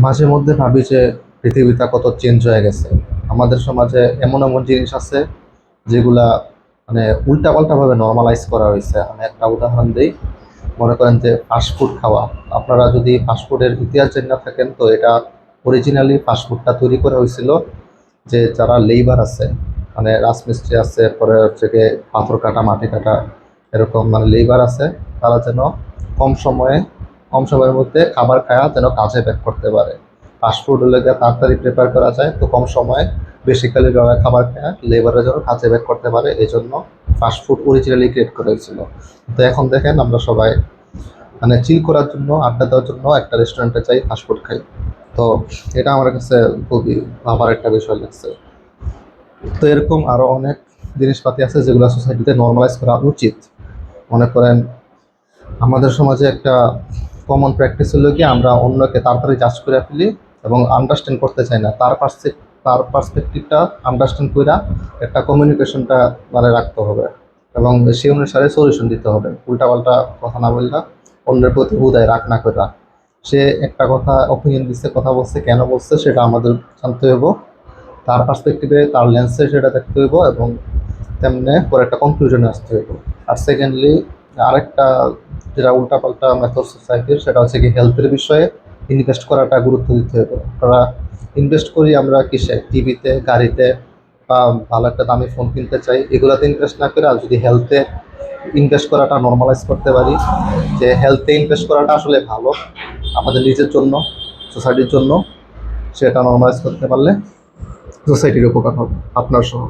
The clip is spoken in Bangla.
মাঝে মধ্যে ভাবি যে পৃথিবীটা কত চেঞ্জ হয়ে গেছে। আমাদের সমাজে এমন এমন জিনিস আছে যেগুলা মানে উল্টাপাল্টাভাবে নর্মালাইজ করা হয়েছে। আমি একটা উদাহরণ দিই। মনে করেন যে ফাস্টফুড খাওয়া। আপনারা যদি ফাস্টফুডের ইতিহাস জেনে না থাকেন, তো এটা অরিজিনালি ফাস্টফুডটা তৈরি করা হয়েছিল যে যারা লেবার আছে, মানে রাজমিস্ত্রি আছে, পরে হচ্ছে গিয়ে পাথর কাটা, মাটি কাটা, এরকম মানে লেবার আছে, তারা যেন কম সময়ে কম সময়ের মধ্যে খাবার খায়া যেন কাজে ব্যাক করতে পারে। ফাস্টফুড হলে গিয়ে তাড়াতাড়ি প্রিপেয়ার করা যায়, তো কম সময়ে বেসিক্যালি যারা খাবার খায় লেবাররা যেন কাজে ব্যাক করতে পারে, এই জন্য ফাস্টফুড অরিজিনালি ক্রিয়েট করা হয়েছিল। তো এখন দেখেন আমরা সবাই মানে চিল করার জন্য, আড্ডা দেওয়ার জন্য একটা রেস্টুরেন্টে যাই, ফাস্টফুড খাই। তো এটা আমার কাছে খুবই ভাবার একটা বিষয় লাগছে। তো এরকম আরো অনেক জিনিসপাতি আছে যেগুলো সোসাইটিতে নর্মালাইজ করা উচিত। মনে করেন আমাদের সমাজে একটা কমন প্র্যাকটিস হলো কি, আমরা অন্যকে তাড়াতাড়ি জাজ করে ফেলি এবং আন্ডারস্ট্যান্ড করতে চাই না, তার পার্সপেক্টিভটা আন্ডারস্ট্যান্ড করে একটা কমিউনিকেশনটা মানে রাখতে হবে এবং সেই অনুসারে সলিউশন দিতে হবে। উল্টাপাল্টা কথা না বললে, অন্যের প্রতি উদয় রাগ না করে। সে একটা কথা অপিনিয়ন দিচ্ছে, কথা বলছে, কেন বলছে সেটা আমাদের জানতে হইব, তার পার্সপেক্টিভে তার লেন্সে সেটা দেখতে হইব এবং তেমনি পরে একটা কনক্লুশনে আসতে হইব। আর সেকেন্ডলি আরেকটা যেটা উল্টাপাল্টা মেথড সোসাইটির, সেটা হচ্ছে কি হেলথের বিষয়ে ইনভেস্ট করাটা গুরুত্ব দিতে হবে। আমরা ইনভেস্ট করি আমরা কিসে, টিভিতে, গাড়িতে, বা ভালো একটা দামি ফোন কিনতে চাই, এগুলোতে ইনভেস্ট না করে আর যদি হেলথে ইনভেস্ট করাটা নর্মালাইজ করতে পারি, যে হেলথে ইনভেস্ট করাটা আসলে ভালো আমাদের নিজের জন্য, সোসাইটির জন্য, সেটা নর্মালাইজ করতে পারলে সোসাইটির উপকার হবে, আপনার সহ।